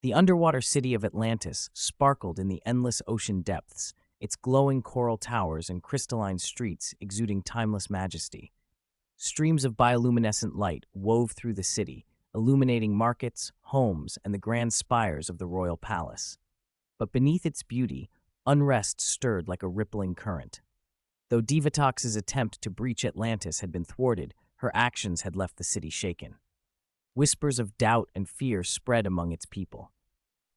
The underwater city of Atlantis sparkled in the endless ocean depths, its glowing coral towers and crystalline streets exuding timeless majesty. Streams of bioluminescent light wove through the city, illuminating markets, homes, and the grand spires of the royal palace. But beneath its beauty, unrest stirred like a rippling current. Though Divatox's attempt to breach Atlantis had been thwarted, her actions had left the city shaken. Whispers of doubt and fear spread among its people.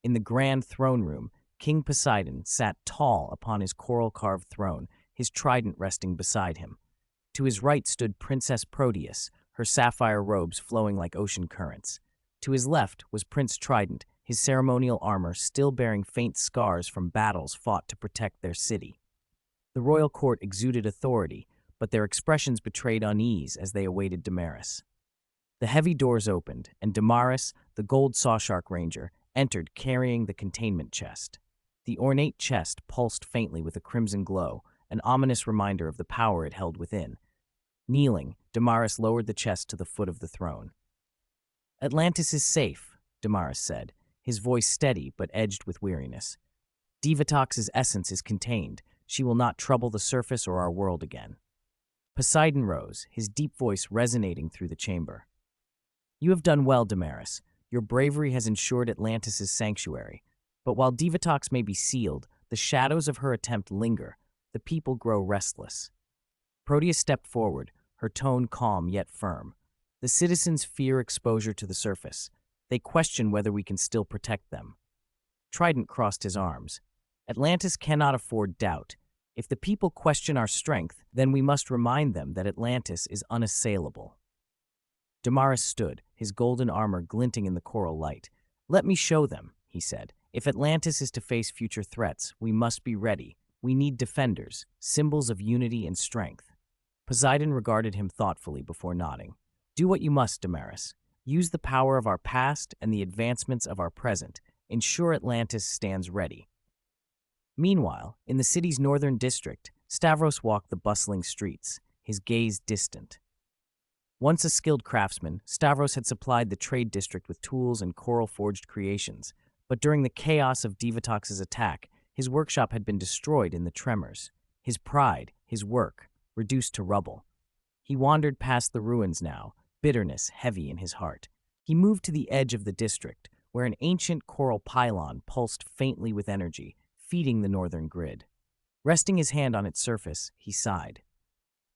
In the grand throne room, King Poseidon sat tall upon his coral-carved throne, his trident resting beside him. To his right stood Princess Proteus, her sapphire robes flowing like ocean currents. To his left was Prince Trident, his ceremonial armor still bearing faint scars from battles fought to protect their city. The royal court exuded authority, but their expressions betrayed unease as they awaited Damaris. The heavy doors opened, and Damaris, the gold sawshark ranger, entered carrying the containment chest. The ornate chest pulsed faintly with a crimson glow, an ominous reminder of the power it held within. Kneeling, Damaris lowered the chest to the foot of the throne. "Atlantis is safe," Damaris said, his voice steady but edged with weariness. "Divatox's essence is contained. She will not trouble the surface or our world again." Poseidon rose, his deep voice resonating through the chamber. "You have done well, Damaris. Your bravery has ensured Atlantis' sanctuary. But while Divatox may be sealed, the shadows of her attempt linger. The people grow restless." Proteus stepped forward, her tone calm yet firm. "The citizens fear exposure to the surface. They question whether we can still protect them." Trident crossed his arms. "Atlantis cannot afford doubt. If the people question our strength, then we must remind them that Atlantis is unassailable." Damaris stood, his golden armor glinting in the coral light. "Let me show them," he said. "If Atlantis is to face future threats, we must be ready. We need defenders, symbols of unity and strength." Poseidon regarded him thoughtfully before nodding. "Do what you must, Damaris. Use the power of our past and the advancements of our present. Ensure Atlantis stands ready." Meanwhile, in the city's northern district, Stavros walked the bustling streets, his gaze distant. Once a skilled craftsman, Stavros had supplied the trade district with tools and coral-forged creations, but during the chaos of Divatox's attack, his workshop had been destroyed in the tremors. His pride, his work, reduced to rubble. He wandered past the ruins now, bitterness heavy in his heart. He moved to the edge of the district, where an ancient coral pylon pulsed faintly with energy, feeding the northern grid. Resting his hand on its surface, he sighed.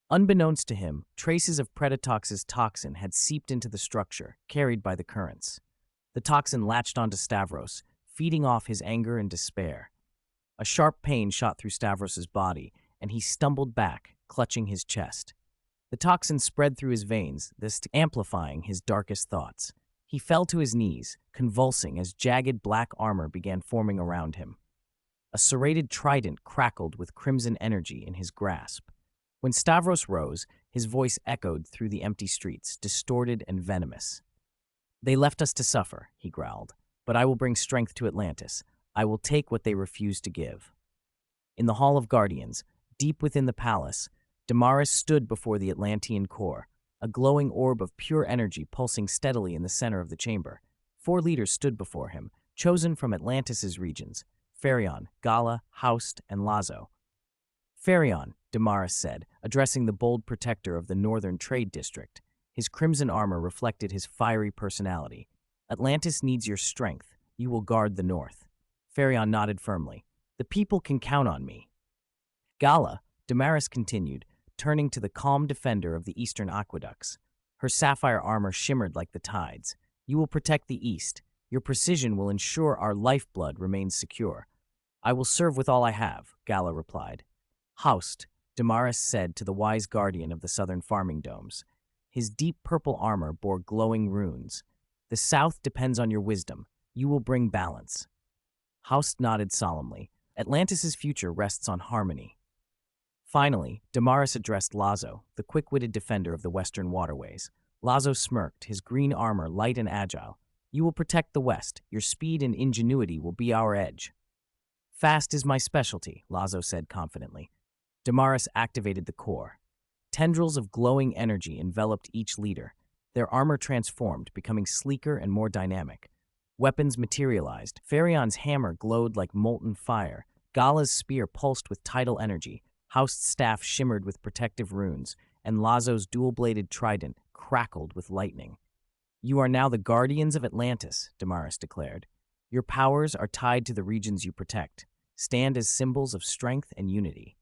Unbeknownst to him, traces of Predatox's toxin had seeped into the structure, carried by the currents. The toxin latched onto Stavros, feeding off his anger and despair. A sharp pain shot through Stavros's body, and he stumbled back, clutching his chest. The toxin spread through his veins, thus amplifying his darkest thoughts. He fell to his knees, convulsing as jagged black armor began forming around him. A serrated trident crackled with crimson energy in his grasp. When Stavros rose, his voice echoed through the empty streets, distorted and venomous. "They left us to suffer," he growled, "but I will bring strength to Atlantis. I will take what they refuse to give." In the Hall of Guardians, deep within the palace, Damaris stood before the Atlantean core, a glowing orb of pure energy pulsing steadily in the center of the chamber. 4 leaders stood before him, chosen from Atlantis' regions: Pharion, Gala, Haust, and Lazo. "Pharion," Damaris said, addressing the bold protector of the northern trade district. His crimson armor reflected his fiery personality. "Atlantis needs your strength. You will guard the north." Pharion nodded firmly. "The people can count on me." "Gala," Damaris continued, turning to the calm defender of the eastern aqueducts. Her sapphire armor shimmered like the tides. "You will protect the east. Your precision will ensure our lifeblood remains secure." "I will serve with all I have," Gala replied. "Haust," Damaris said to the wise guardian of the southern farming domes. His deep purple armor bore glowing runes. "The south depends on your wisdom. You will bring balance." Haust nodded solemnly. "Atlantis' future rests on harmony." Finally, Damaris addressed Lazo, the quick-witted defender of the western waterways. Lazo smirked, his green armor light and agile. "You will protect the west. Your speed and ingenuity will be our edge." "Fast is my specialty," Lazo said confidently. Damaris activated the core. Tendrils of glowing energy enveloped each leader. Their armor transformed, becoming sleeker and more dynamic. Weapons materialized. Pharion's hammer glowed like molten fire. Gala's spear pulsed with tidal energy. Haust's staff shimmered with protective runes, and Lazo's dual-bladed trident crackled with lightning. "You are now the guardians of Atlantis," Damaris declared. "Your powers are tied to the regions you protect. Stand as symbols of strength and unity."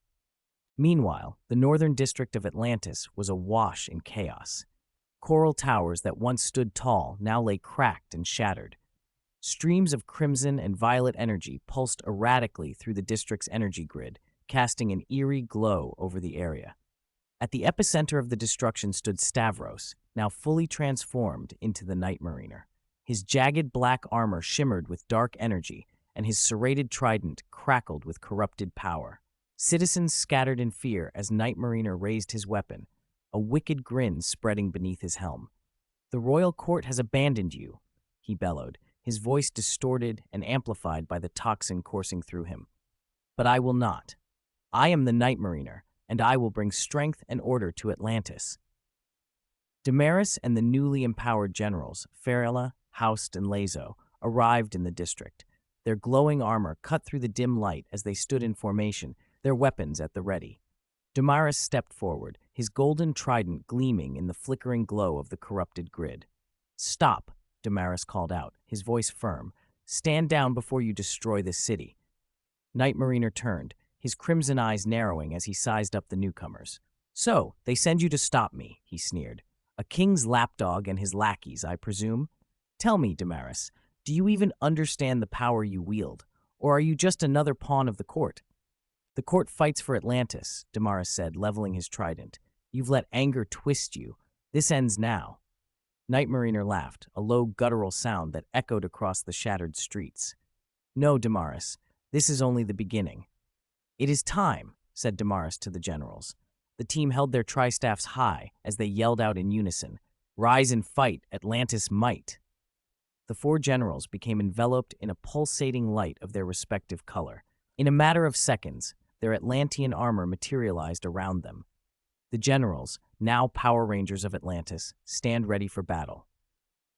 Meanwhile, the northern district of Atlantis was awash in chaos. Coral towers that once stood tall now lay cracked and shattered. Streams of crimson and violet energy pulsed erratically through the district's energy grid, casting an eerie glow over the area. At the epicenter of the destruction stood Stavros, now fully transformed into the Nightmariner. His jagged black armor shimmered with dark energy, and his serrated trident crackled with corrupted power. Citizens scattered in fear as Nightmariner raised his weapon, a wicked grin spreading beneath his helm. "The royal court has abandoned you," he bellowed, his voice distorted and amplified by the toxin coursing through him. "But I will not. I am the Nightmariner, and I will bring strength and order to Atlantis." Damaris and the newly empowered generals, Pharila, Haust, and Lazo, arrived in the district. Their glowing armor cut through the dim light as they stood in formation, their weapons at the ready. Damaris stepped forward, his golden trident gleaming in the flickering glow of the corrupted grid. "Stop," Damaris called out, his voice firm. "Stand down before you destroy this city." Nightmariner turned, his crimson eyes narrowing as he sized up the newcomers. "So, they send you to stop me," he sneered. "A king's lapdog and his lackeys, I presume? Tell me, Damaris, do you even understand the power you wield, or are you just another pawn of the court?" "The court fights for Atlantis," Damaris said, leveling his trident. "You've let anger twist you. This ends now." Nightmariner laughed, a low guttural sound that echoed across the shattered streets. "No, Damaris, this is only the beginning." "It is time," said Damaris to the generals. The team held their tristaffs high as they yelled out in unison, "Rise and fight, Atlantis might!" The four generals became enveloped in a pulsating light of their respective color. In a matter of seconds, their Atlantean armor materialized around them. The generals, now Power Rangers of Atlantis, stand ready for battle.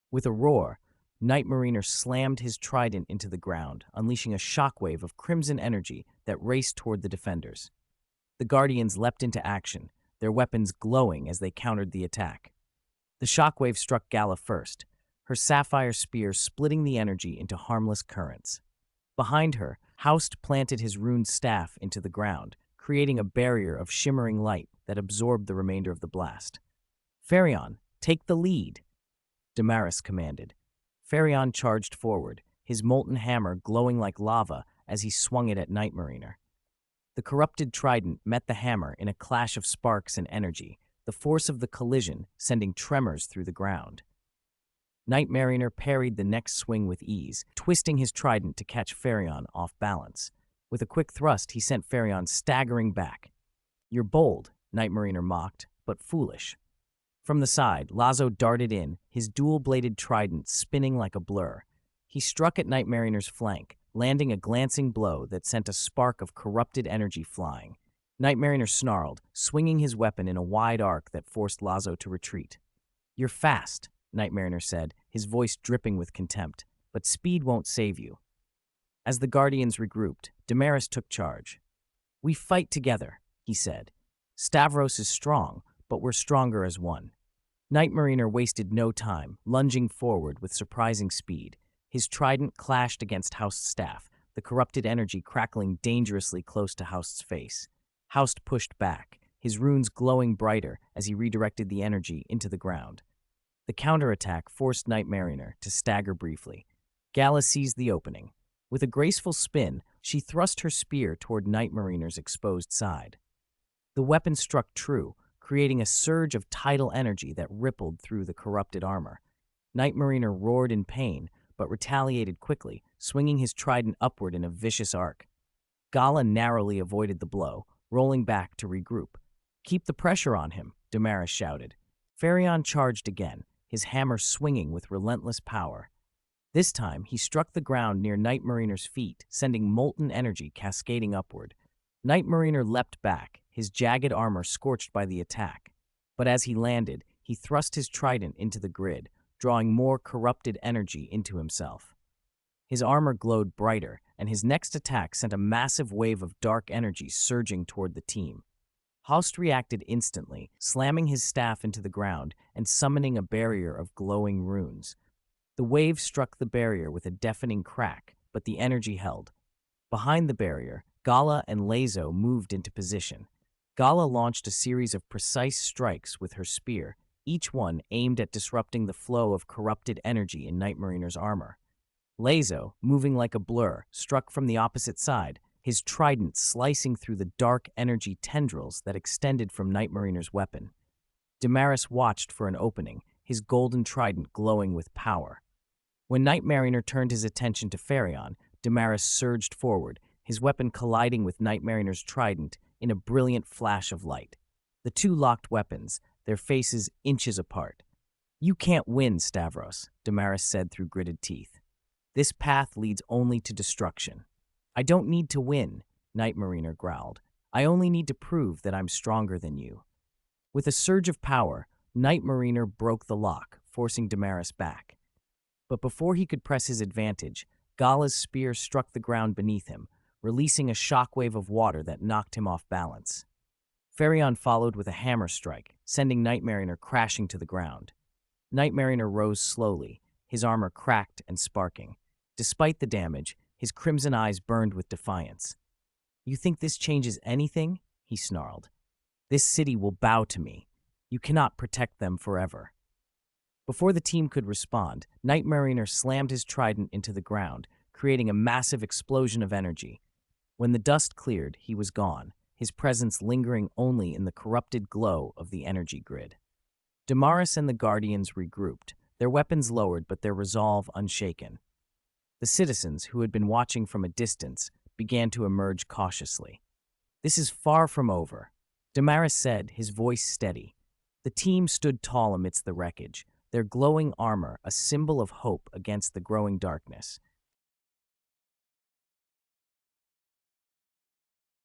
With a roar, Nightmariner slammed his trident into the ground, unleashing a shockwave of crimson energy that raced toward the defenders. The Guardians leapt into action, their weapons glowing as they countered the attack. The shockwave struck Gala first, her sapphire spear splitting the energy into harmless currents. Behind her, Haust planted his runed staff into the ground, creating a barrier of shimmering light that absorbed the remainder of the blast. "Pharion, take the lead," Damaris commanded. Pharion charged forward, his molten hammer glowing like lava as he swung it at Nightmariner. The corrupted trident met the hammer in a clash of sparks and energy, the force of the collision sending tremors through the ground. Nightmariner parried the next swing with ease, twisting his trident to catch Pharion off balance. With a quick thrust, he sent Pharion staggering back. "You're bold," Nightmariner mocked, "but foolish." From the side, Lazo darted in, his dual-bladed trident spinning like a blur. He struck at Nightmariner's flank, landing a glancing blow that sent a spark of corrupted energy flying. Nightmariner snarled, swinging his weapon in a wide arc that forced Lazo to retreat. "You're fast," Nightmariner said, his voice dripping with contempt, "but speed won't save you." As the Guardians regrouped, Damaris took charge. "We fight together," he said. "Stavros is strong, but we're stronger as one." Nightmariner wasted no time, lunging forward with surprising speed. His trident clashed against Haust's staff, the corrupted energy crackling dangerously close to Haust's face. Haust pushed back, his runes glowing brighter as he redirected the energy into the ground. The counterattack forced Nightmariner to stagger briefly. Gala seized the opening. With a graceful spin, she thrust her spear toward Nightmariner's exposed side. The weapon struck true, creating a surge of tidal energy that rippled through the corrupted armor. Nightmariner roared in pain, but retaliated quickly, swinging his trident upward in a vicious arc. Gala narrowly avoided the blow, rolling back to regroup. "Keep the pressure on him," Damaris shouted. Pharion charged again, his hammer swinging with relentless power. This time, he struck the ground near Nightmariner's feet, sending molten energy cascading upward. Nightmariner leapt back, his jagged armor scorched by the attack. But as he landed, he thrust his trident into the grid, drawing more corrupted energy into himself. His armor glowed brighter, and his next attack sent a massive wave of dark energy surging toward the team. Haust reacted instantly, slamming his staff into the ground and summoning a barrier of glowing runes. The wave struck the barrier with a deafening crack, but the energy held. Behind the barrier, Gala and Lazo moved into position. Gala launched a series of precise strikes with her spear, each one aimed at disrupting the flow of corrupted energy in Nightmariner's armor. Lazo, moving like a blur, struck from the opposite side, his trident slicing through the dark energy tendrils that extended from Nightmariner's weapon. Damaris watched for an opening, his golden trident glowing with power. When Nightmariner turned his attention to Farion, Damaris surged forward, his weapon colliding with Nightmariner's trident in a brilliant flash of light. The two locked weapons, their faces inches apart. "You can't win, Stavros," Damaris said through gritted teeth. "This path leads only to destruction." "I don't need to win," Nightmariner growled. "I only need to prove that I'm stronger than you." With a surge of power, Nightmariner broke the lock, forcing Damaris back. But before he could press his advantage, Gala's spear struck the ground beneath him, releasing a shockwave of water that knocked him off balance. Farion followed with a hammer strike, sending Nightmariner crashing to the ground. Nightmariner rose slowly, his armor cracked and sparking. Despite the damage, his crimson eyes burned with defiance. "You think this changes anything?" he snarled. "This city will bow to me. You cannot protect them forever." Before the team could respond, Nightmariner slammed his trident into the ground, creating a massive explosion of energy. When the dust cleared, he was gone, his presence lingering only in the corrupted glow of the energy grid. Damaris and the Guardians regrouped, their weapons lowered but their resolve unshaken. The citizens, who had been watching from a distance, began to emerge cautiously. "This is far from over," Damaris said, his voice steady. The team stood tall amidst the wreckage, their glowing armor a symbol of hope against the growing darkness.